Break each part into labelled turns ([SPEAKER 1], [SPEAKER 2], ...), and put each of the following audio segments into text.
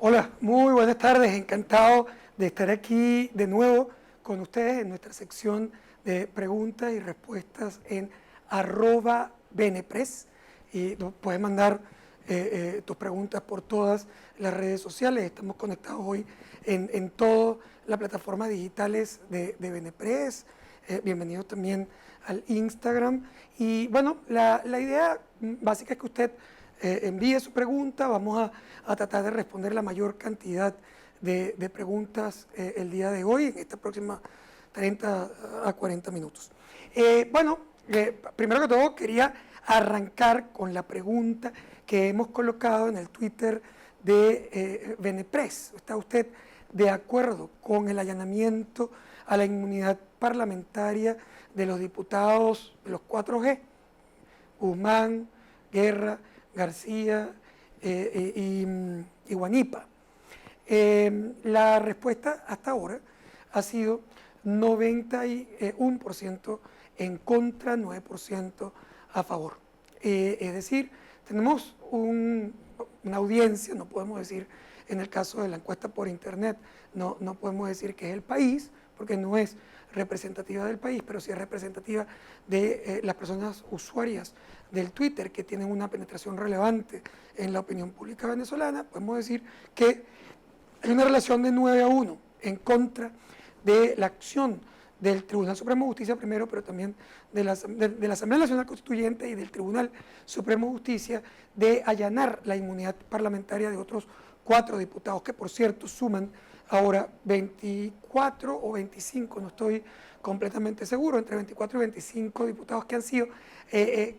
[SPEAKER 1] Hola, muy buenas tardes. Encantado de estar aquí de nuevo con ustedes en nuestra sección de preguntas y respuestas en @Benepres. Y nos puedes mandar tus preguntas por todas las redes sociales. Estamos conectados hoy en todas las plataformas digitales de Benepres. Bienvenido también al Instagram. Y bueno, la idea básica es que usted envíe su pregunta. Vamos a tratar de responder la mayor cantidad de preguntas el día de hoy, en esta próxima 30 a 40 minutos. Primero que todo quería arrancar con la pregunta que hemos colocado en el Twitter de Benepres. ¿Está usted de acuerdo con el allanamiento a la inmunidad parlamentaria de los diputados de los 4G? Guzmán, Guerra, García y Guanipa. La respuesta hasta ahora ha sido 91% en contra, 9% a favor. Es decir, tenemos una audiencia, no podemos decir, en el caso de la encuesta por internet, no podemos decir que es el país, porque no es representativa del país, pero sí es representativa de las personas usuarias del Twitter que tienen una penetración relevante en la opinión pública venezolana. Podemos decir que hay una relación de 9-1 en contra de la acción del Tribunal Supremo de Justicia primero, pero también de la Asamblea Nacional Constituyente y del Tribunal Supremo de Justicia de allanar la inmunidad parlamentaria de otros 4 diputados, que por cierto suman ahora 24 o 25, no estoy completamente seguro, entre 24 y 25 diputados que han sido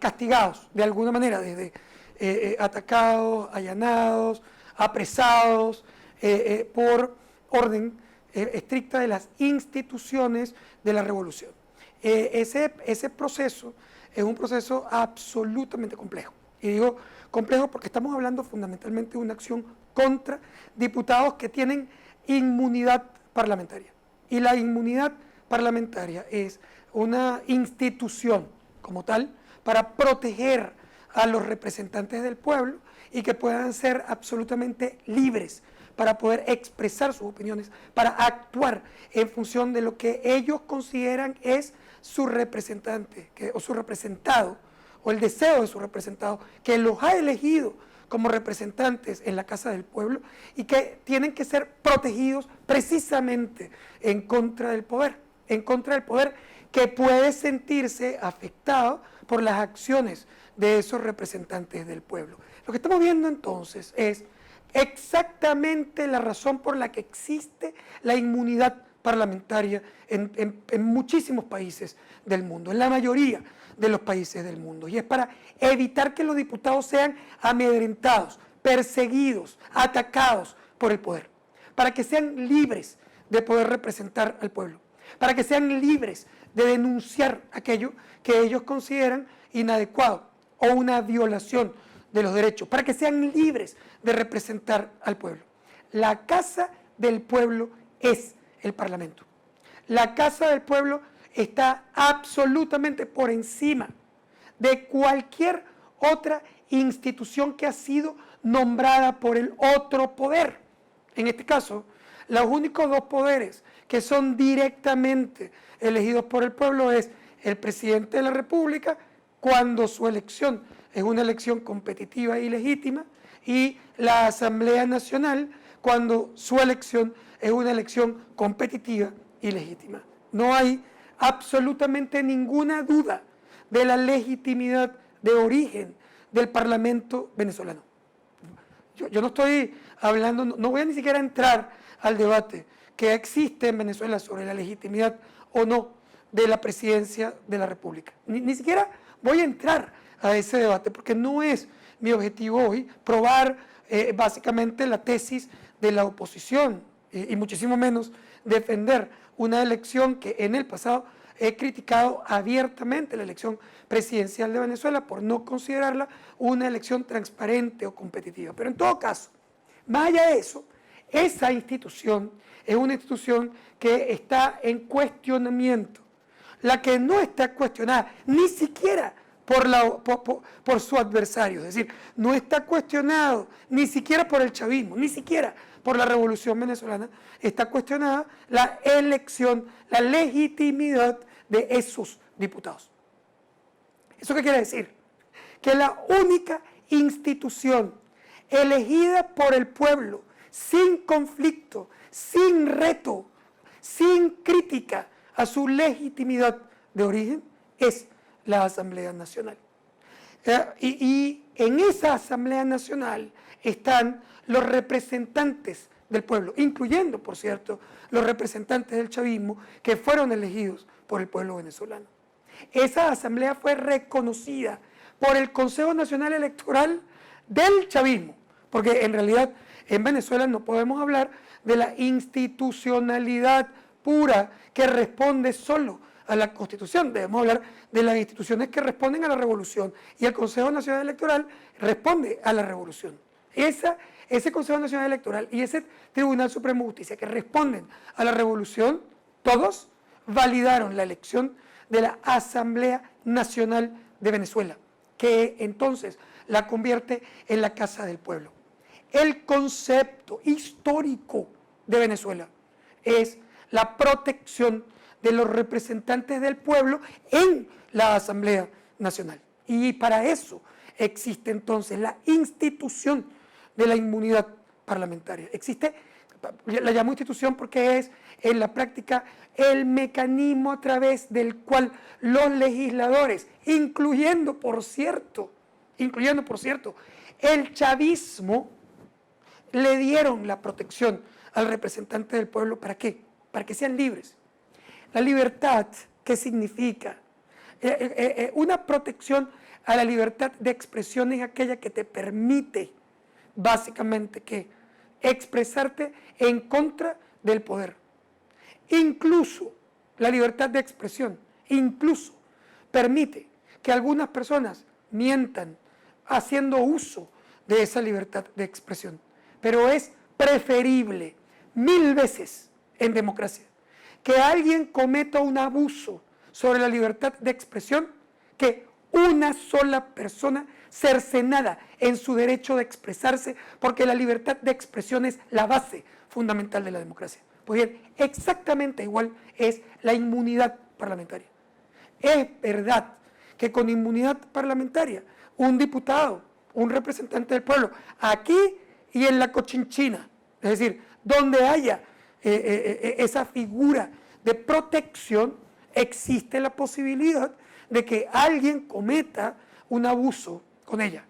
[SPEAKER 1] castigados de alguna manera, desde atacados, allanados, apresados, por orden estricta de las instituciones de la revolución. Ese proceso es un proceso absolutamente complejo. Y digo complejo porque estamos hablando fundamentalmente de una acción contra diputados que tienen inmunidad parlamentaria. Y la inmunidad parlamentaria es una institución como tal para proteger a los representantes del pueblo y que puedan ser absolutamente libres para poder expresar sus opiniones, para actuar en función de lo que ellos consideran es su representante o su representado, o el deseo de su representado, que los ha elegido como representantes en la Casa del Pueblo y que tienen que ser protegidos precisamente en contra del poder que puede sentirse afectado por las acciones de esos representantes del pueblo. Lo que estamos viendo entonces es exactamente la razón por la que existe la inmunidad parlamentaria en muchísimos países del mundo, en la mayoría de los países del mundo, y es para evitar que los diputados sean amedrentados, perseguidos, atacados por el poder, para que sean libres de poder representar al pueblo, para que sean libres de denunciar aquello que ellos consideran inadecuado o una violación de los derechos, para que sean libres de representar al pueblo. La Casa del Pueblo es el Parlamento. La Casa del Pueblo está absolutamente por encima de cualquier otra institución que ha sido nombrada por el otro poder. En este caso, los únicos 2 poderes que son directamente elegidos por el pueblo es el presidente de la República, cuando su elección es una elección competitiva y legítima, y la Asamblea Nacional, cuando su elección es una elección competitiva y legítima. No hay absolutamente ninguna duda de la legitimidad de origen del Parlamento venezolano. Yo no estoy hablando, no voy a ni siquiera entrar al debate que existe en Venezuela sobre la legitimidad o no de la presidencia de la República. Ni siquiera voy a entrar a ese debate porque no es mi objetivo hoy probar básicamente la tesis de la oposición y muchísimo menos defender una elección que en el pasado he criticado abiertamente, la elección presidencial de Venezuela, por no considerarla una elección transparente o competitiva. Pero en todo caso, más allá de eso, esa institución es una institución que está en cuestionamiento. La que no está cuestionada, ni siquiera por su adversario. Es decir, no está cuestionado ni siquiera por el chavismo, ni siquiera por la Revolución Venezolana, está cuestionada la elección, la legitimidad de esos diputados. ¿Eso qué quiere decir? Que la única institución elegida por el pueblo, sin conflicto, sin reto, sin crítica a su legitimidad de origen, es la Asamblea Nacional. Y en esa Asamblea Nacional están los representantes del pueblo, incluyendo, por cierto, los representantes del chavismo que fueron elegidos por el pueblo venezolano. Esa asamblea fue reconocida por el Consejo Nacional Electoral del chavismo, porque en realidad en Venezuela no podemos hablar de la institucionalidad pura que responde solo a la Constitución, debemos hablar de las instituciones que responden a la revolución, y el Consejo Nacional Electoral responde a la revolución. Ese Consejo Nacional Electoral y ese Tribunal Supremo de Justicia que responden a la revolución, todos validaron la elección de la Asamblea Nacional de Venezuela, que entonces la convierte en la Casa del Pueblo. El concepto histórico de Venezuela es la protección de los representantes del pueblo en la Asamblea Nacional. Y para eso existe entonces la institución de la inmunidad parlamentaria. Existe, la llamo institución porque es en la práctica el mecanismo a través del cual los legisladores, incluyendo por cierto, el chavismo, le dieron la protección al representante del pueblo. ¿Para qué? Para que sean libres. La libertad, ¿qué significa? Una protección a la libertad de expresión es aquella que te permite, básicamente, ¿qué? Expresarte en contra del poder. Incluso la libertad de expresión, incluso permite que algunas personas mientan haciendo uso de esa libertad de expresión. Pero es preferible 1000 veces en democracia que alguien cometa un abuso sobre la libertad de expresión que una sola persona cercenada en su derecho de expresarse, porque la libertad de expresión es la base fundamental de la democracia. Pues bien, exactamente igual es la inmunidad parlamentaria. Es verdad que con inmunidad parlamentaria, un diputado, un representante del pueblo, aquí y en la Cochinchina, es decir, donde haya esa figura de protección, existe la posibilidad de que alguien cometa un abuso con ella.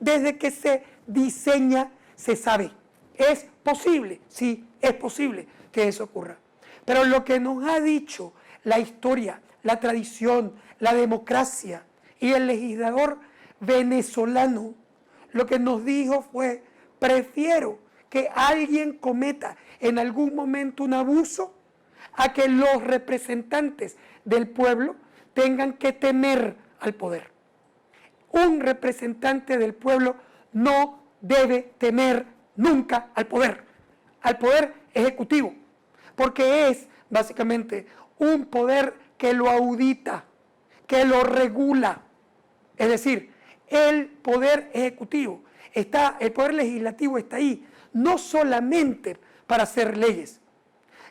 [SPEAKER 1] Desde que se diseña, se sabe. ¿Es posible? Sí, es posible que eso ocurra. Pero lo que nos ha dicho la historia, la tradición, la democracia y el legislador venezolano, lo que nos dijo fue: prefiero que alguien cometa en algún momento un abuso a que los representantes del pueblo tengan que temer al poder. Un representante del pueblo no debe temer nunca al poder ejecutivo, porque es básicamente un poder que lo audita, que lo regula. Es decir, el poder ejecutivo el poder legislativo está ahí no solamente para hacer leyes,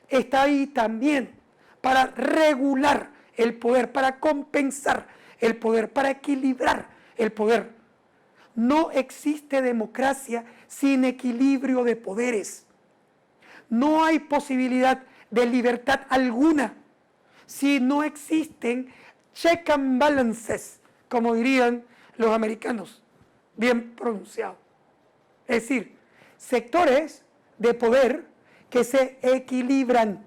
[SPEAKER 1] está ahí también para regular el poder, para compensar el poder, para equilibrar el poder. No existe democracia sin equilibrio de poderes. No hay posibilidad de libertad alguna si no existen check and balances, como dirían los americanos, bien pronunciado. Es decir, sectores de poder que se equilibran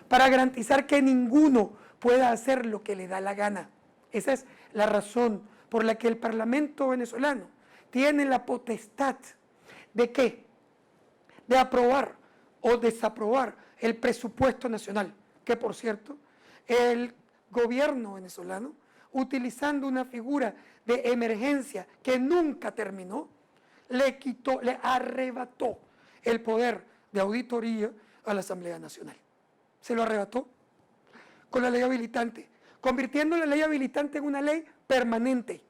[SPEAKER 1] para garantizar que ninguno pueda hacer lo que le da la gana. Esa es la razón por la que el Parlamento venezolano tiene la potestad de ¿qué? De aprobar o desaprobar el presupuesto nacional, que por cierto, el gobierno venezolano, utilizando una figura de emergencia que nunca terminó, le arrebató el poder de auditoría a la Asamblea Nacional. Se lo arrebató con la ley habilitante, convirtiendo la ley habilitante en una ley permanente,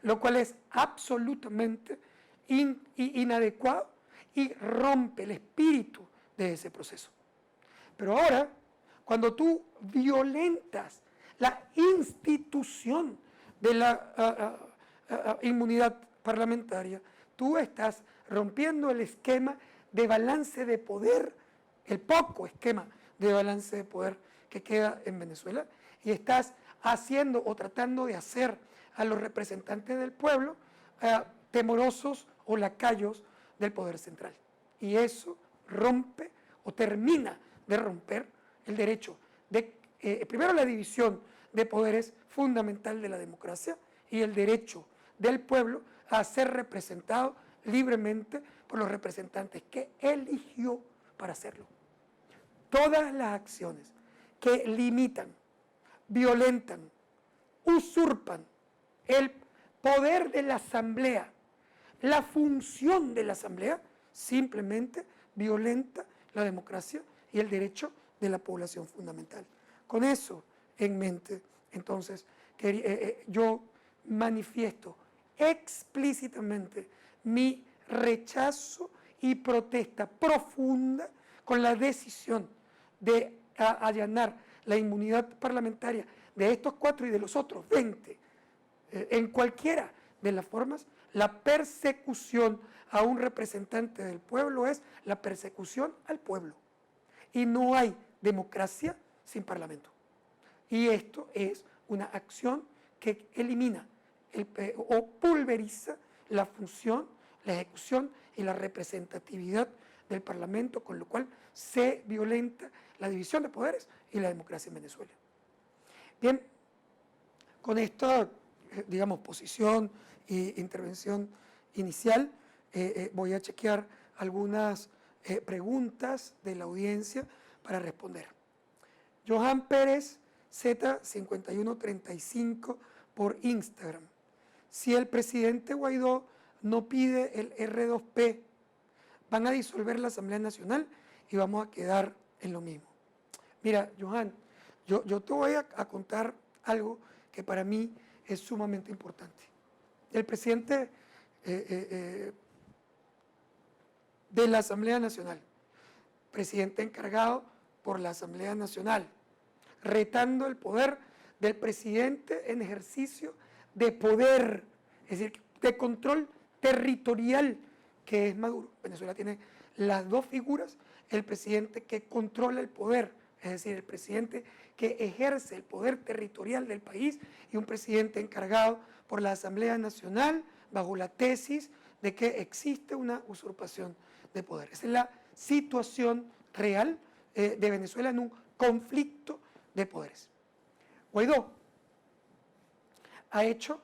[SPEAKER 1] lo cual es absolutamente inadecuado y rompe el espíritu de ese proceso. Pero ahora, cuando tú violentas la institución de la inmunidad parlamentaria, tú estás rompiendo el esquema de balance de poder, el poco esquema de balance de poder que queda en Venezuela, y estás haciendo o tratando de hacer a los representantes del pueblo temorosos o lacayos del poder central. Y eso rompe o termina de romper el derecho de, primero, la división de poderes fundamental de la democracia y el derecho del pueblo a ser representado libremente por los representantes que eligió para hacerlo. Todas las acciones que limitan, violentan, usurpan el poder de la Asamblea, la función de la Asamblea, simplemente violenta la democracia y el derecho de la población fundamental. Con eso en mente, entonces, yo manifiesto explícitamente mi rechazo y protesta profunda con la decisión de allanar la inmunidad parlamentaria de estos 4 y de los otros 20, en cualquiera de las formas. La persecución a un representante del pueblo es la persecución al pueblo. Y no hay democracia sin parlamento. Y esto es una acción que elimina o pulveriza la función, la ejecución y la representatividad del Parlamento, con lo cual se violenta la división de poderes y la democracia en Venezuela. Bien, con esta, digamos, posición e intervención inicial, voy a chequear algunas preguntas de la audiencia para responder. Johan Pérez, Z5135 por Instagram. Si el presidente Guaidó no pide el R2P, van a disolver la Asamblea Nacional y vamos a quedar en lo mismo. Mira, Johan, yo te voy a contar algo que para mí es sumamente importante. El presidente de la Asamblea Nacional, presidente encargado por la Asamblea Nacional, retando el poder del presidente en ejercicio de poder, es decir, de control territorial, que es Maduro. Venezuela tiene las dos figuras: el presidente que controla el poder, es decir, el presidente que ejerce el poder territorial del país, y un presidente encargado por la Asamblea Nacional bajo la tesis de que existe una usurpación de poder. Esa es la situación real de Venezuela en un conflicto de poderes. Guaidó ha hecho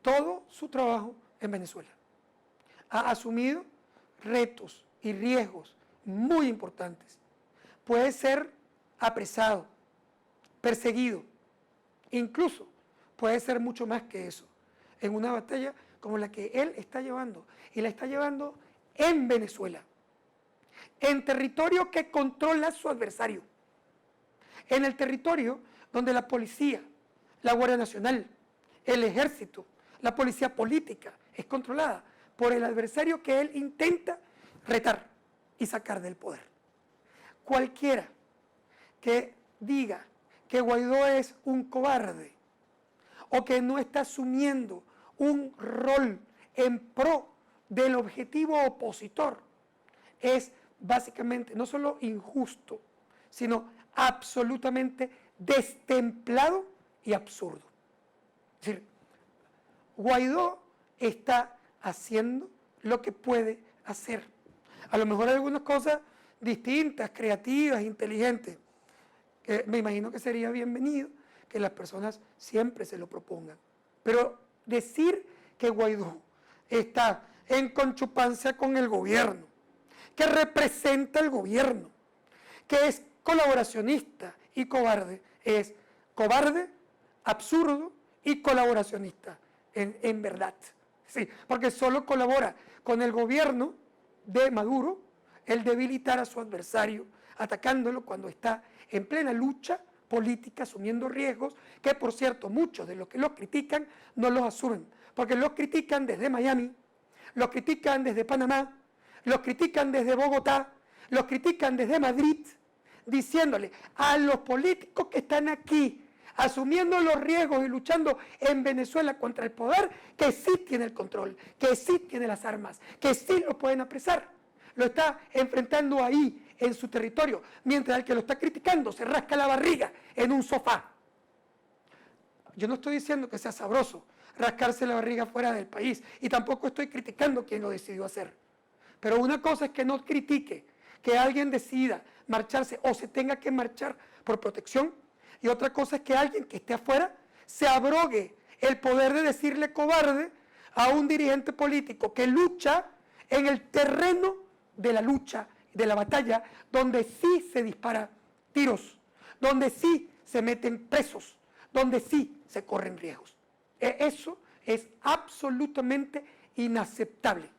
[SPEAKER 1] todo su trabajo en Venezuela. Ha asumido retos y riesgos muy importantes. Puede ser apresado, perseguido, incluso puede ser mucho más que eso, en una batalla como la que él está llevando, y la está llevando en Venezuela, en territorio que controla su adversario, en el territorio donde la policía, la Guardia Nacional, el ejército, la policía política es controlada por el adversario que él intenta retar y sacar del poder. Cualquiera que diga que Guaidó es un cobarde o que no está asumiendo un rol en pro del objetivo opositor es básicamente no solo injusto, sino absolutamente destemplado y absurdo. Es decir, Guaidó está haciendo lo que puede hacer. A lo mejor hay algunas cosas distintas, creativas, inteligentes, que me imagino que sería bienvenido que las personas siempre se lo propongan. Pero decir que Guaidó está en conchupancia con el gobierno, que representa al gobierno, que es colaboracionista y cobarde, es cobarde, absurdo y colaboracionista, en verdad. Sí, porque solo colabora con el gobierno de Maduro el debilitar a su adversario, atacándolo cuando está en plena lucha política asumiendo riesgos que, por cierto, muchos de los que los critican no los asumen, porque los critican desde Miami, los critican desde Panamá, los critican desde Bogotá, los critican desde Madrid, diciéndole a los políticos que están aquí, asumiendo los riesgos y luchando en Venezuela contra el poder, que sí tiene el control, que sí tiene las armas, que sí lo pueden apresar. Lo está enfrentando ahí, en su territorio, mientras el que lo está criticando se rasca la barriga en un sofá. Yo no estoy diciendo que sea sabroso rascarse la barriga fuera del país, y tampoco estoy criticando quien lo decidió hacer. Pero una cosa es que no critique que alguien decida marcharse o se tenga que marchar por protección, y otra cosa es que alguien que esté afuera se abrogue el poder de decirle cobarde a un dirigente político que lucha en el terreno de la lucha, de la batalla, donde sí se dispara tiros, donde sí se meten presos, donde sí se corren riesgos. Eso es absolutamente inaceptable.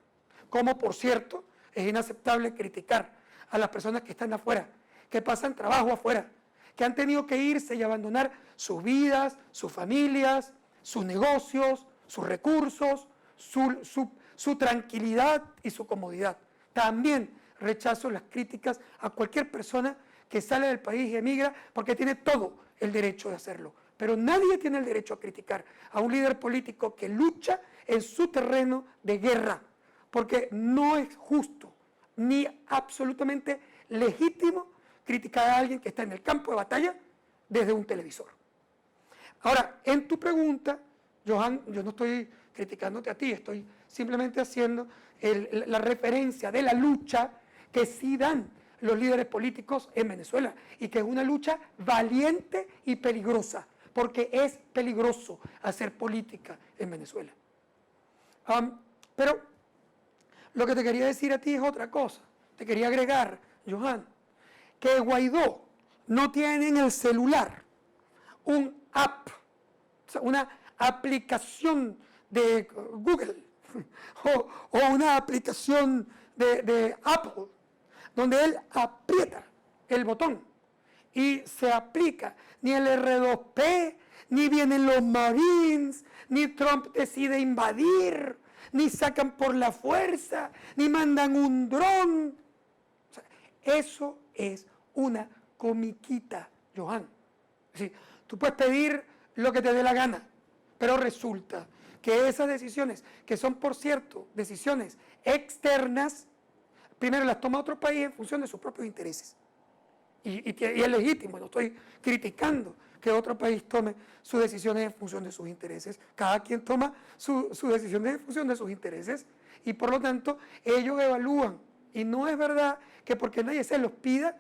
[SPEAKER 1] Como, por cierto, es inaceptable criticar a las personas que están afuera, que pasan trabajo afuera, que han tenido que irse y abandonar sus vidas, sus familias, sus negocios, sus recursos, su tranquilidad y su comodidad. También rechazo las críticas a cualquier persona que sale del país y emigra, porque tiene todo el derecho de hacerlo. Pero nadie tiene el derecho a criticar a un líder político que lucha en su terreno de guerra, porque no es justo ni absolutamente legítimo criticar a alguien que está en el campo de batalla desde un televisor. Ahora, en tu pregunta, Johan, yo no estoy criticándote a ti, estoy simplemente haciendo la referencia de la lucha que sí dan los líderes políticos en Venezuela, y que es una lucha valiente y peligrosa, porque es peligroso hacer política en Venezuela. Pero lo que te quería decir a ti es otra cosa. Te quería agregar, Johan, que Guaidó no tiene en el celular un app, o sea, una aplicación de Google o una aplicación de Apple, donde él aprieta el botón y se aplica ni el R2P, ni vienen los Marines, ni Trump decide invadir, ni sacan por la fuerza, ni mandan un dron. O sea, eso es una comiquita, Johan. Es decir, tú puedes pedir lo que te dé la gana, pero resulta que esas decisiones, que son, por cierto, decisiones externas, primero las toma otro país en función de sus propios intereses. Y es legítimo, no estoy criticando que otro país tome sus decisiones en función de sus intereses. Cada quien toma sus decisiones en función de sus intereses, y por lo tanto ellos evalúan. Y no es verdad que porque nadie se los pida,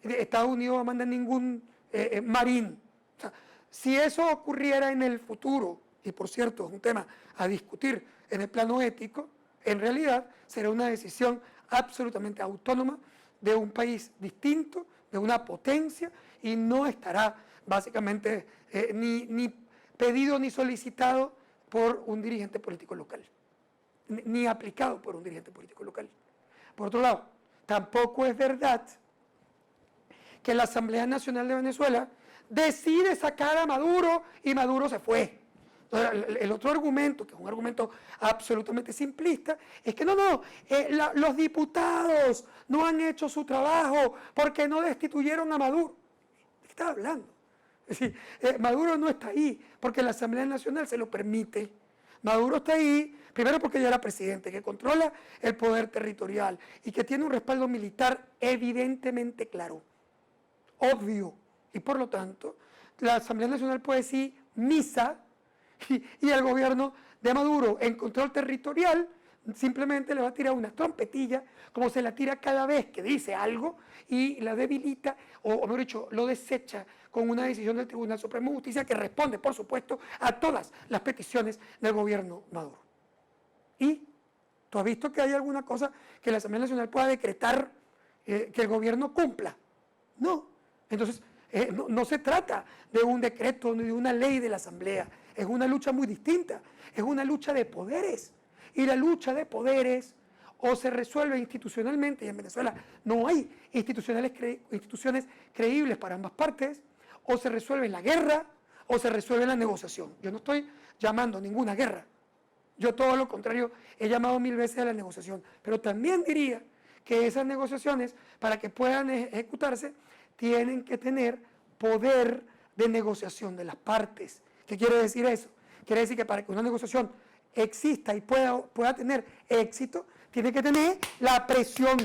[SPEAKER 1] Estados Unidos va a mandar ningún marín. O sea, si eso ocurriera en el futuro, y por cierto es un tema a discutir en el plano ético, en realidad será una decisión absolutamente autónoma de un país distinto, de una potencia, y no estará básicamente ni pedido ni solicitado por un dirigente político local, ni aplicado por un dirigente político local. Por otro lado, tampoco es verdad que la Asamblea Nacional de Venezuela decide sacar a Maduro y Maduro se fue. El otro argumento, que es un argumento absolutamente simplista, es que los diputados no han hecho su trabajo porque no destituyeron a Maduro. ¿De qué está hablando? Es decir, Maduro no está ahí porque la Asamblea Nacional se lo permite. Maduro está ahí, primero porque ya era presidente, que controla el poder territorial y que tiene un respaldo militar evidentemente claro, obvio, y por lo tanto la Asamblea Nacional puede decir misa, y el gobierno de Maduro en control territorial simplemente le va a tirar una trompetilla, como se la tira cada vez que dice algo, y la debilita, o mejor dicho, lo desecha con una decisión del Tribunal Supremo de Justicia que responde, por supuesto, a todas las peticiones del gobierno Maduro. ¿Y tú has visto que hay alguna cosa que la Asamblea Nacional pueda decretar que el gobierno cumpla? No. Entonces, no se trata de un decreto ni de una ley de la Asamblea, es una lucha muy distinta, es una lucha de poderes, y la lucha de poderes o se resuelve institucionalmente, y en Venezuela no hay instituciones creíbles para ambas partes, o se resuelve en la guerra o se resuelve en la negociación. Yo no estoy llamando a ninguna guerra. Yo todo lo contrario, he llamado 1000 veces a la negociación. Pero también diría que esas negociaciones, para que puedan ejecutarse, tienen que tener poder de negociación de las partes. ¿Qué quiere decir eso? Quiere decir que para que una negociación exista y pueda tener éxito, tiene que tener la presión,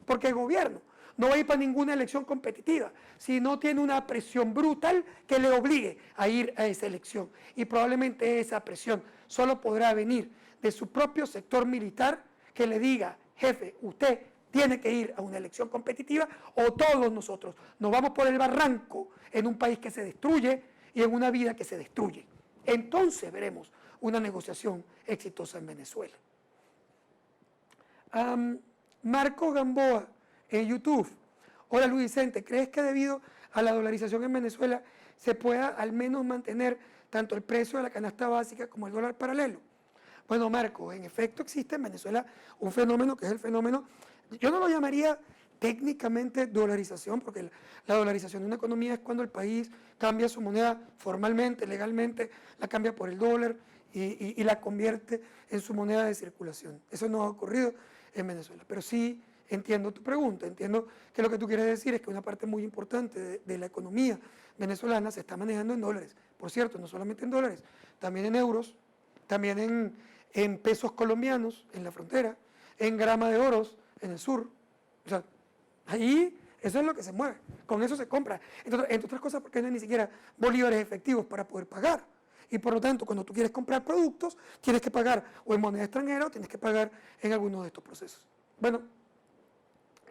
[SPEAKER 1] porque el gobierno no va a ir para ninguna elección competitiva si no tiene una presión brutal que le obligue a ir a esa elección. Y probablemente esa presión solo podrá venir de su propio sector militar que le diga, jefe, usted tiene que ir a una elección competitiva o todos nosotros nos vamos por el barranco en un país que se destruye y en una vida que se destruye. Entonces veremos una negociación exitosa en Venezuela. Marco Gamboa en YouTube. Hola Luis Vicente, ¿crees que debido a la dolarización en Venezuela se pueda al menos mantener tanto el precio de la canasta básica como el dólar paralelo? Bueno, Marco, en efecto existe en Venezuela un fenómeno que es el fenómeno, yo no lo llamaría técnicamente dolarización, porque la dolarización de una economía es cuando el país cambia su moneda formalmente, legalmente, la cambia por el dólar y la convierte en su moneda de circulación. Eso no ha ocurrido en Venezuela, pero sí entiendo tu pregunta, entiendo que lo que tú quieres decir es que una parte muy importante de la economía venezolana se está manejando en dólares. Por cierto, no solamente en dólares, también en euros, también en pesos colombianos en la frontera, en grama de oros en el sur. O sea, ahí eso es lo que se mueve, con eso se compra. Entonces, entre otras cosas, porque no hay ni siquiera bolívares efectivos para poder pagar. Y por lo tanto, cuando tú quieres comprar productos, tienes que pagar o en moneda extranjera o tienes que pagar en alguno de estos procesos. Bueno,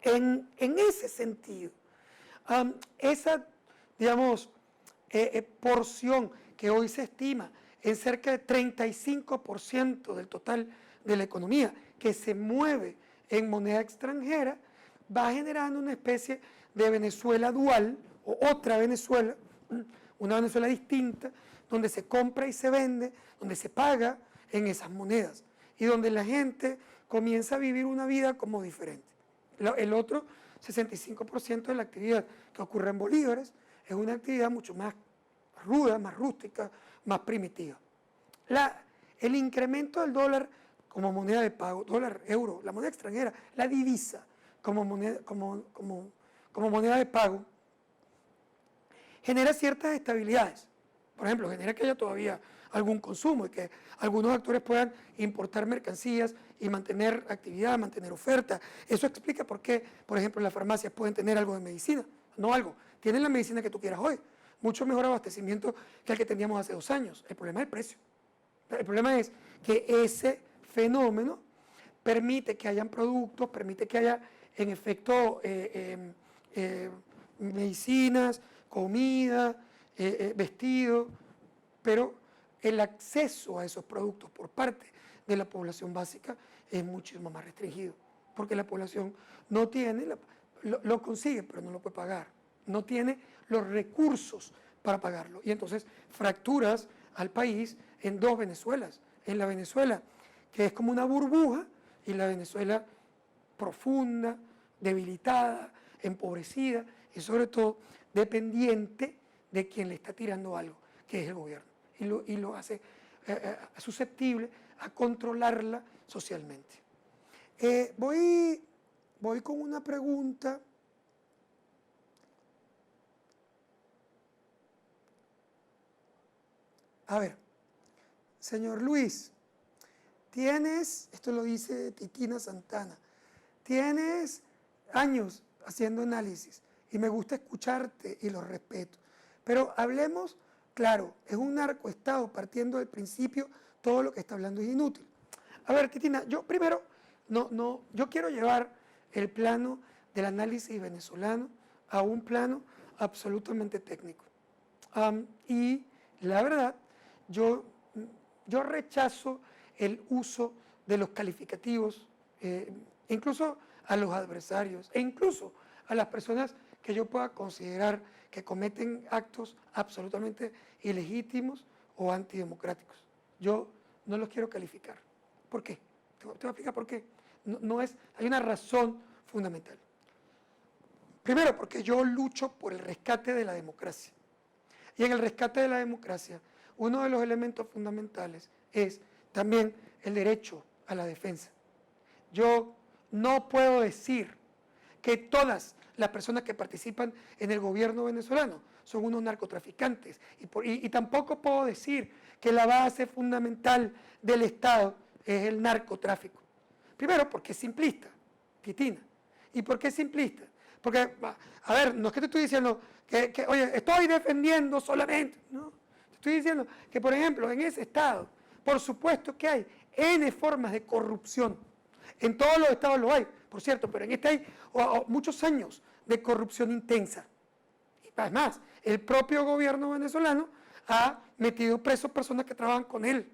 [SPEAKER 1] en ese sentido, esa, digamos, porción que hoy se estima en cerca de 35% del total de la economía que se mueve en moneda extranjera, va generando una especie de Venezuela dual o otra Venezuela, una Venezuela distinta, donde se compra y se vende, donde se paga en esas monedas y donde la gente comienza a vivir una vida como diferente. El otro 65% de la actividad que ocurre en bolívares es una actividad mucho más ruda, más rústica, más primitiva. El incremento del dólar como moneda de pago, dólar, euro, la moneda extranjera, la divisa como moneda de pago, genera ciertas estabilidades. Por ejemplo, genera que haya todavía algún consumo y que algunos actores puedan importar mercancías y mantener actividad, mantener oferta. Eso explica por qué, por ejemplo, las farmacias pueden tener algo de medicina, no algo. Tienen la medicina que tú quieras hoy, mucho mejor abastecimiento que el que teníamos hace 2 años. El problema es el precio. El problema es que ese fenómeno permite que hayan productos, permite que haya, en efecto, medicinas, comida, vestido, pero el acceso a esos productos por parte de la población básica es muchísimo más restringido, porque la población no tiene, lo consigue, pero no lo puede pagar, no tiene los recursos para pagarlo, y entonces fracturas al país en 2 Venezuelas, en la Venezuela que es como una burbuja y la Venezuela profunda, debilitada, empobrecida y sobre todo dependiente de quien le está tirando algo, que es el gobierno, y lo hace susceptible a controlarla socialmente. Voy con una pregunta. A ver, señor Luis, esto lo dice Titina Santana, tienes años haciendo análisis y me gusta escucharte y lo respeto, pero hablemos, claro, es un narcoestado, partiendo del principio, todo lo que está hablando es inútil. A ver, Titina, yo primero, yo quiero llevar el plano del análisis venezolano a un plano absolutamente técnico. Y la verdad, yo rechazo el uso de los calificativos, incluso a los adversarios e incluso a las personas que yo pueda considerar que cometen actos absolutamente ilegítimos o antidemocráticos. Yo no los quiero calificar. ¿Por qué? Te voy a explicar por qué. Hay una razón fundamental. Primero, porque yo lucho por el rescate de la democracia. Y en el rescate de la democracia, uno de los elementos fundamentales es también el derecho a la defensa. Yo no puedo decir que todas las personas que participan en el gobierno venezolano son unos narcotraficantes y tampoco puedo decir que la base fundamental del Estado es el narcotráfico. Primero, porque es simplista, Titina. ¿Y por qué es simplista? Porque, a ver, no es que te estoy diciendo oye, estoy defendiendo solamente, no. Te estoy diciendo que, por ejemplo, en ese Estado, por supuesto que hay N formas de corrupción. En todos los estados lo hay, por cierto, pero en este hay muchos años de corrupción intensa. Y además, el propio gobierno venezolano ha metido presos personas que trabajan con él.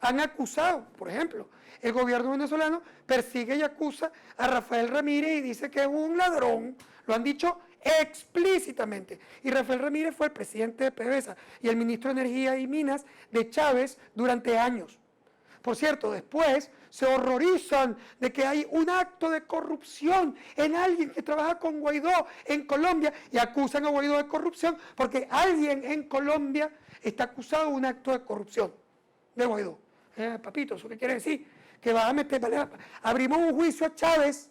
[SPEAKER 1] Han acusado, por ejemplo, el gobierno venezolano persigue y acusa a Rafael Ramírez y dice que es un ladrón. Lo han dicho explícitamente. Y Rafael Ramírez fue el presidente de PDVSA y el ministro de Energía y Minas de Chávez durante años. Por cierto, después se horrorizan de que hay un acto de corrupción en alguien que trabaja con Guaidó en Colombia y acusan a Guaidó de corrupción porque alguien en Colombia está acusado de un acto de corrupción de Guaidó. Papito, ¿eso qué quiere decir? Que va a meter, abrimos un juicio a Chávez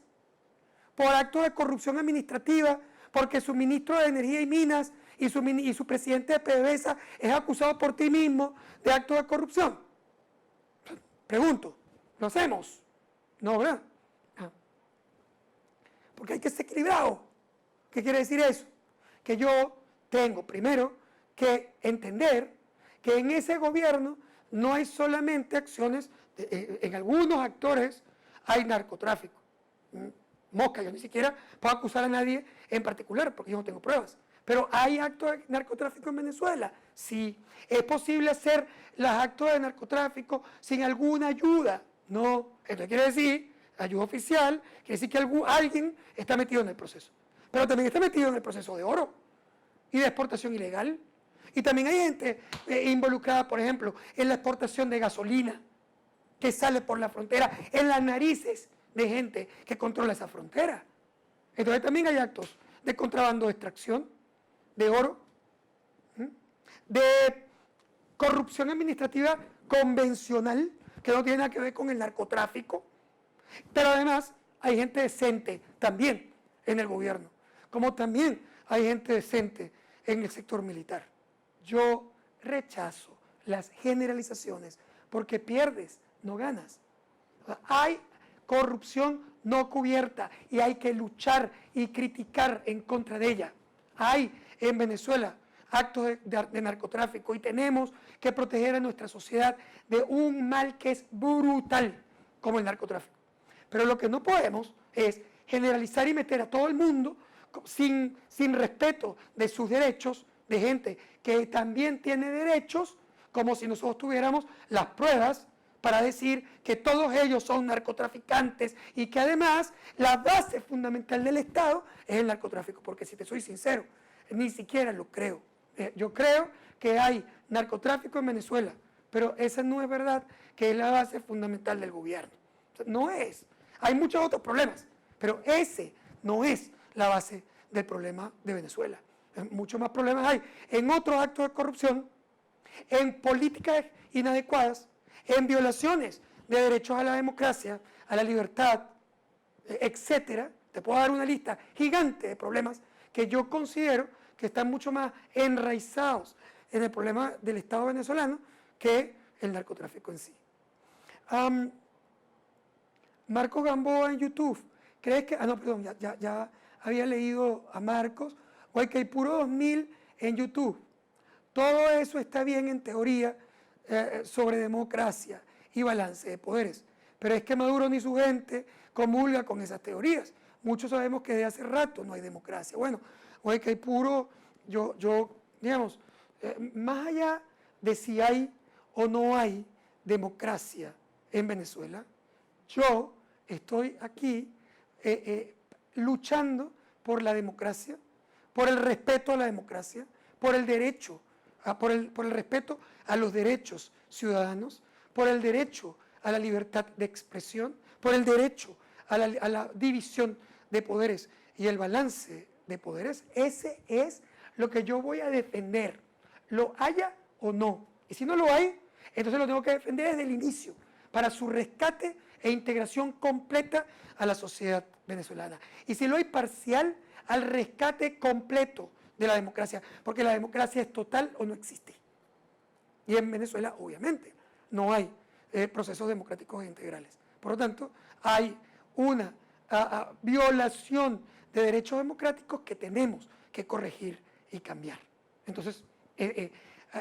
[SPEAKER 1] por acto de corrupción administrativa porque su ministro de Energía y Minas y su presidente de PDVSA es acusado por ti mismo de acto de corrupción. Pregunto, ¿lo hacemos? No, ¿verdad? Porque hay que ser equilibrado. ¿Qué quiere decir eso? Que yo tengo primero que entender que en ese gobierno no hay solamente acciones, en algunos actores hay narcotráfico. Mosca, yo ni siquiera puedo acusar a nadie en particular porque yo no tengo pruebas. Pero ¿hay actos de narcotráfico en Venezuela? Sí. ¿Es posible hacer los actos de narcotráfico sin alguna ayuda? No. Esto quiere decir, ayuda oficial, quiere decir que alguien está metido en el proceso. Pero también está metido en el proceso de oro y de exportación ilegal. Y también hay gente involucrada, por ejemplo, en la exportación de gasolina que sale por la frontera, en las narices de gente que controla esa frontera. Entonces también hay actos de contrabando de extracción, de oro, de corrupción administrativa convencional, que no tiene nada que ver con el narcotráfico, pero además hay gente decente también en el gobierno, como también hay gente decente en el sector militar. Yo rechazo las generalizaciones porque pierdes, no ganas. Hay corrupción no cubierta y hay que luchar y criticar en contra de ella. Hay en Venezuela actos de narcotráfico y tenemos que proteger a nuestra sociedad de un mal que es brutal como el narcotráfico. Pero lo que no podemos es generalizar y meter a todo el mundo sin respeto de sus derechos, de gente que también tiene derechos, como si nosotros tuviéramos las pruebas para decir que todos ellos son narcotraficantes y que además la base fundamental del Estado es el narcotráfico, porque si te soy sincero, ni siquiera lo creo. Yo creo que hay narcotráfico en Venezuela, pero esa no es verdad que es la base fundamental del gobierno. O sea, no es. Hay muchos otros problemas, pero ese no es la base del problema de Venezuela. Muchos más problemas hay en otros actos de corrupción, en políticas inadecuadas, en violaciones de derechos a la democracia, a la libertad, etcétera. Te puedo dar una lista gigante de problemas que yo considero que están mucho más enraizados en el problema del Estado venezolano que el narcotráfico en sí. Marcos Gamboa en YouTube, ¿crees que...? No, perdón, ya había leído a Marcos. Guaycaipuro 2000 en YouTube. Todo eso está bien en teoría sobre democracia y balance de poderes, pero es que Maduro ni su gente comulga con esas teorías. Muchos sabemos que desde hace rato no hay democracia. Bueno, Guaycaipuro, digamos, más allá de si hay o no hay democracia en Venezuela, yo estoy aquí luchando por la democracia, por el respeto a la democracia, por el derecho, por el respeto a los derechos ciudadanos, por el derecho a la libertad de expresión, por el derecho a la división de poderes y el balance de poderes. Ese es lo que yo voy a defender, lo haya o no. Y si no lo hay, entonces lo tengo que defender desde el inicio, para su rescate e integración completa a la sociedad venezolana. Y si lo hay parcial, al rescate completo de la democracia, porque la democracia es total o no existe. Y en Venezuela, obviamente, no hay procesos democráticos e integrales. Por lo tanto, hay una violación de derechos democráticos que tenemos que corregir y cambiar. Entonces,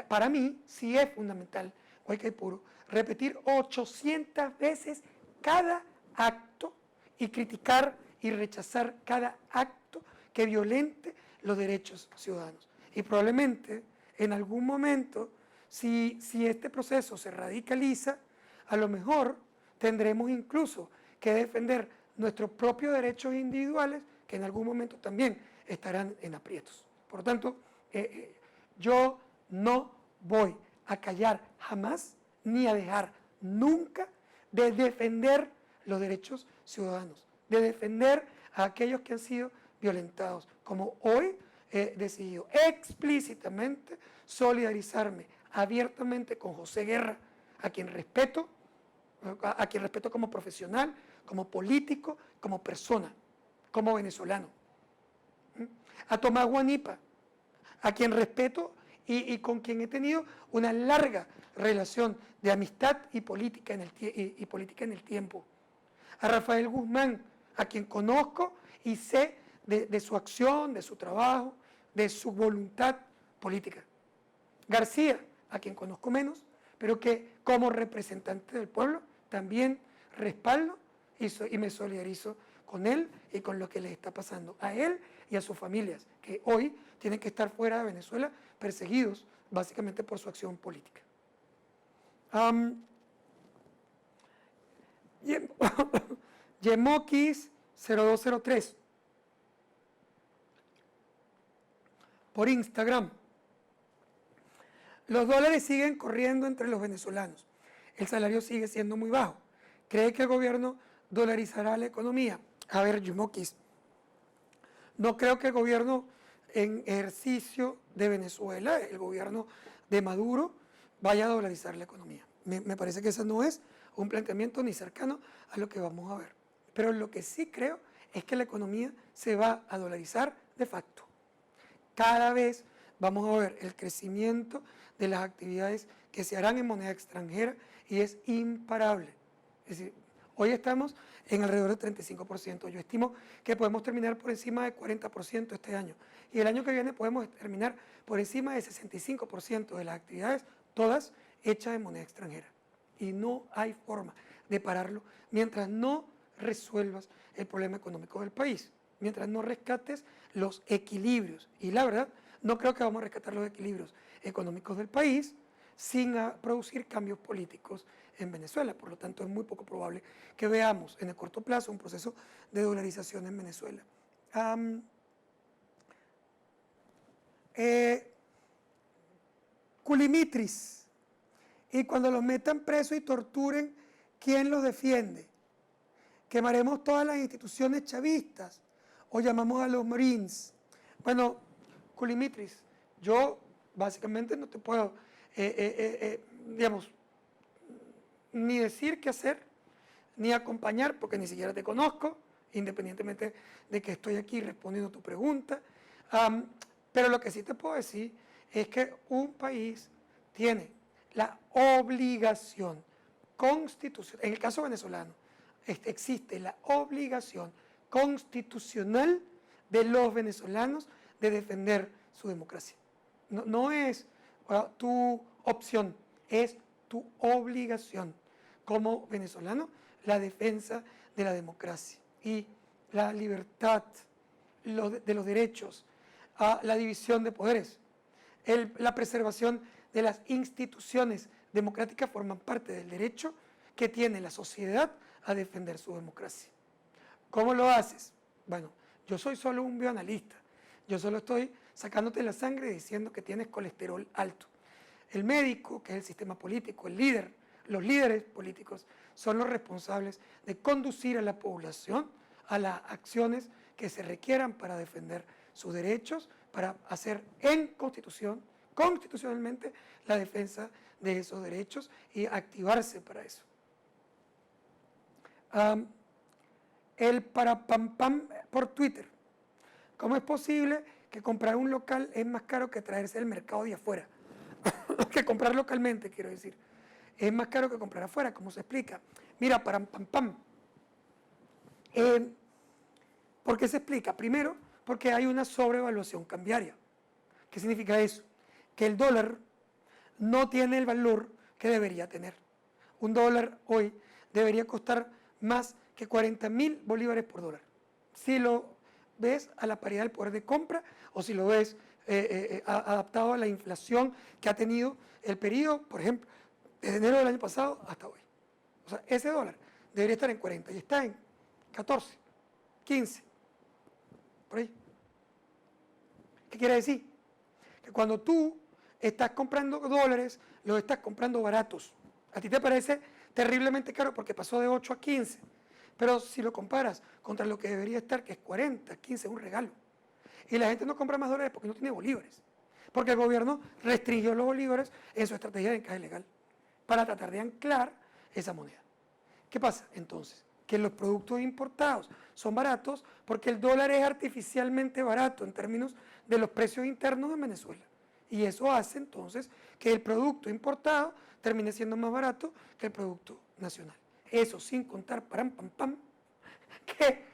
[SPEAKER 1] para mí sí es fundamental, Guaycaipuro, repetir 800 veces cada acto y criticar y rechazar cada acto que violente los derechos ciudadanos. Y probablemente en algún momento, si este proceso se radicaliza, a lo mejor tendremos incluso que defender nuestros propios derechos individuales, que en algún momento también estarán en aprietos. Por lo tanto, yo no voy a callar jamás, ni a dejar nunca de defender los derechos ciudadanos, de defender a aquellos que han sido violentados, como hoy he decidido explícitamente solidarizarme abiertamente con José Guerra, a quien respeto como profesional, como político, como persona, como venezolano. A Tomás Guanipa, a quien respeto y con quien he tenido una larga relación de amistad y política en el tiempo. A Rafael Guzmán, a quien conozco y sé de su acción, de su trabajo, de su voluntad política. García, a quien conozco menos, pero que como representante del pueblo también respaldo y me solidarizo con él y con lo que le está pasando a él y a sus familias, que hoy tienen que estar fuera de Venezuela perseguidos básicamente por su acción política. Yemokis 0203 por Instagram. Los dólares siguen corriendo entre los venezolanos. El salario sigue siendo muy bajo. ¿Cree que el gobierno dolarizará la economía? A ver, Yemokis, no creo que el gobierno en ejercicio de Venezuela, el gobierno de Maduro, vaya a dolarizar la economía. Me parece que ese no es un planteamiento ni cercano a lo que vamos a ver. Pero lo que sí creo es que la economía se va a dolarizar de facto. Cada vez vamos a ver el crecimiento de las actividades que se harán en moneda extranjera y es imparable. Es decir, hoy estamos en alrededor del 35%. Yo estimo que podemos terminar por encima del 40% este año. Y el año que viene podemos terminar por encima del 65% de las actividades, todas hechas en moneda extranjera. Y no hay forma de pararlo mientras no resuelvas el problema económico del país, mientras no rescates los equilibrios. Y la verdad, no creo que vamos a rescatar los equilibrios económicos del país sin producir cambios políticos en Venezuela. Por lo tanto, es muy poco probable que veamos en el corto plazo un proceso de dolarización en Venezuela. Culimitris. Y cuando los metan presos y torturen, ¿quién los defiende? ¿Quemaremos todas las instituciones chavistas o llamamos a los Marines? Bueno, Culimitris, yo básicamente no te puedo, digamos, ni decir qué hacer, ni acompañar, porque ni siquiera te conozco, independientemente de que estoy aquí respondiendo a tu pregunta. Pero lo que sí te puedo decir es que un país tiene la obligación constitucional, en el caso venezolano, existe la obligación constitucional de los venezolanos de defender su democracia. No es tu opción, es tu obligación como venezolano la defensa de la democracia y la libertad de los derechos, la división de poderes, la preservación de las instituciones democráticas forman parte del derecho que tiene la sociedad a defender su democracia. ¿Cómo lo haces? Bueno, yo soy solo un bioanalista. Yo solo estoy sacándote la sangre y diciendo que tienes colesterol alto. El médico, que es el sistema político, el líder, los líderes políticos son los responsables de conducir a la población a las acciones que se requieran para defender sus derechos, para hacer en Constitución, constitucionalmente la defensa de esos derechos y activarse para eso. El para pam pam por Twitter. ¿Cómo es posible que comprar un local es más caro que traerse del mercado de afuera? Que comprar localmente, quiero decir. Es más caro que comprar afuera, ¿cómo se explica? Mira, para pam pam. ¿Por qué se explica? Primero, porque hay una sobrevaluación cambiaria. ¿Qué significa eso? Que el dólar no tiene el valor que debería tener. Un dólar hoy debería costar más que 40.000 bolívares por dólar. Si lo ves a la paridad del poder de compra o si lo ves adaptado a la inflación que ha tenido el periodo, por ejemplo, desde enero del año pasado hasta hoy. O sea, ese dólar debería estar en 40 y está en 14, 15, por ahí. ¿Qué quiere decir? Que cuando tú estás comprando dólares, los estás comprando baratos. A ti te parece terriblemente caro porque pasó de 8 a 15, pero si lo comparas contra lo que debería estar, que es 40, 15, es un regalo. Y la gente no compra más dólares porque no tiene bolívares, porque el gobierno restringió los bolívares en su estrategia de encaje legal para tratar de anclar esa moneda. ¿Qué pasa entonces? Que los productos importados son baratos porque el dólar es artificialmente barato en términos de los precios internos de Venezuela. Y eso hace entonces que el producto importado termine siendo más barato que el producto nacional. Eso sin contar, pam, que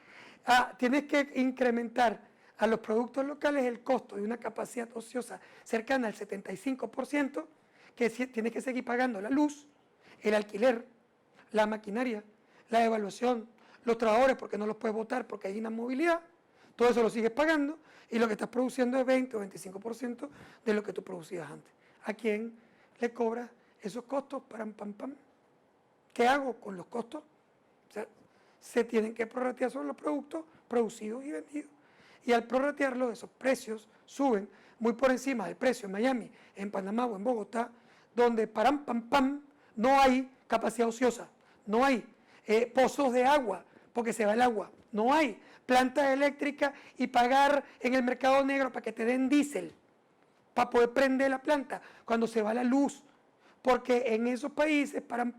[SPEAKER 1] tienes que incrementar a los productos locales el costo de una capacidad ociosa cercana al 75%, que tienes que seguir pagando la luz, el alquiler, la maquinaria, la evaluación, los trabajadores porque no los puedes votar porque hay inamovilidad, todo eso lo sigues pagando y lo que estás produciendo es 20 o 25% de lo que tú producías antes. ¿A quién le cobras esos costos? Pam. ¿Qué hago con los costos? O sea, se tienen que prorratear sobre los productos producidos y vendidos. Y al prorratearlo, esos precios suben muy por encima del precio en Miami, en Panamá o en Bogotá, donde pam, no hay capacidad ociosa, no hay pozos de agua, porque se va el agua, no hay plantas eléctricas y pagar en el mercado negro para que te den diésel, para poder prender la planta cuando se va la luz, porque en esos países, pam,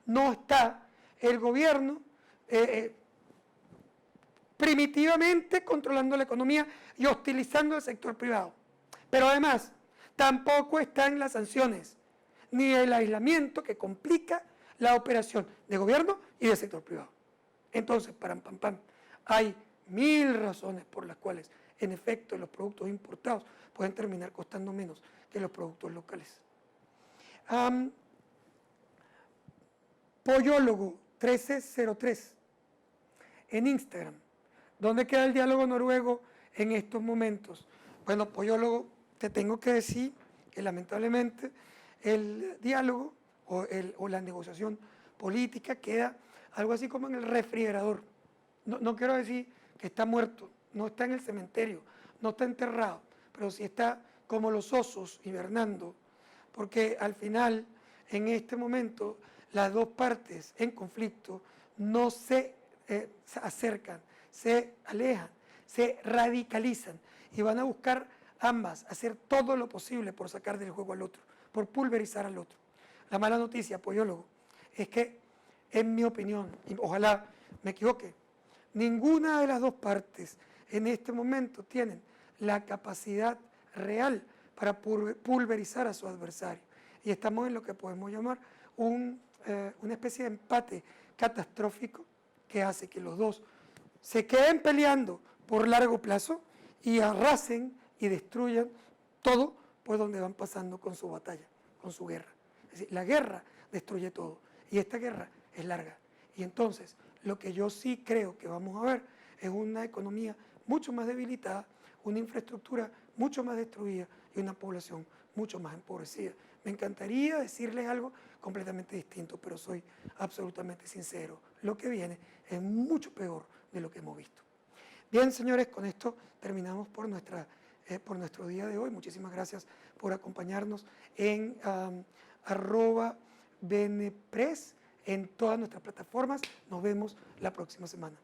[SPEAKER 1] no está el gobierno primitivamente controlando la economía y hostilizando al sector privado. Pero además, tampoco están las sanciones, ni el aislamiento que complica la operación de gobierno y del sector privado. Entonces, pam, hay 1000 razones por las cuales, en efecto, los productos importados pueden terminar costando menos que los productos locales. Pollólogo 1303 en Instagram. ¿Dónde queda el diálogo noruego en estos momentos? Bueno, Pollólogo, te tengo que decir que lamentablemente el diálogo o la negociación política queda algo así como en el refrigerador. No quiero decir que está muerto, no está en el cementerio, no está enterrado, pero sí está como los osos hibernando, porque al final, en este momento, las dos partes en conflicto no se acercan, se alejan, se radicalizan y van a buscar ambas hacer todo lo posible por sacar del juego al otro, por pulverizar al otro. La mala noticia, Pollólogo, es que, en mi opinión, y ojalá me equivoque, ninguna de las dos partes en este momento tienen la capacidad real para pulverizar a su adversario. Y estamos en lo que podemos llamar una especie de empate catastrófico que hace que los dos se queden peleando por largo plazo y arrasen y destruyan todo por donde van pasando con su batalla, con su guerra. Es decir, la guerra destruye todo y esta guerra es larga. Y entonces, lo que yo sí creo que vamos a ver es una economía mucho más debilitada, una infraestructura mucho más destruida y una población mucho más empobrecida. Me encantaría decirles algo completamente distinto, pero soy absolutamente sincero. Lo que viene es mucho peor de lo que hemos visto. Bien, señores, con esto terminamos por nuestro día de hoy. Muchísimas gracias por acompañarnos en @BNPress en todas nuestras plataformas. Nos vemos la próxima semana.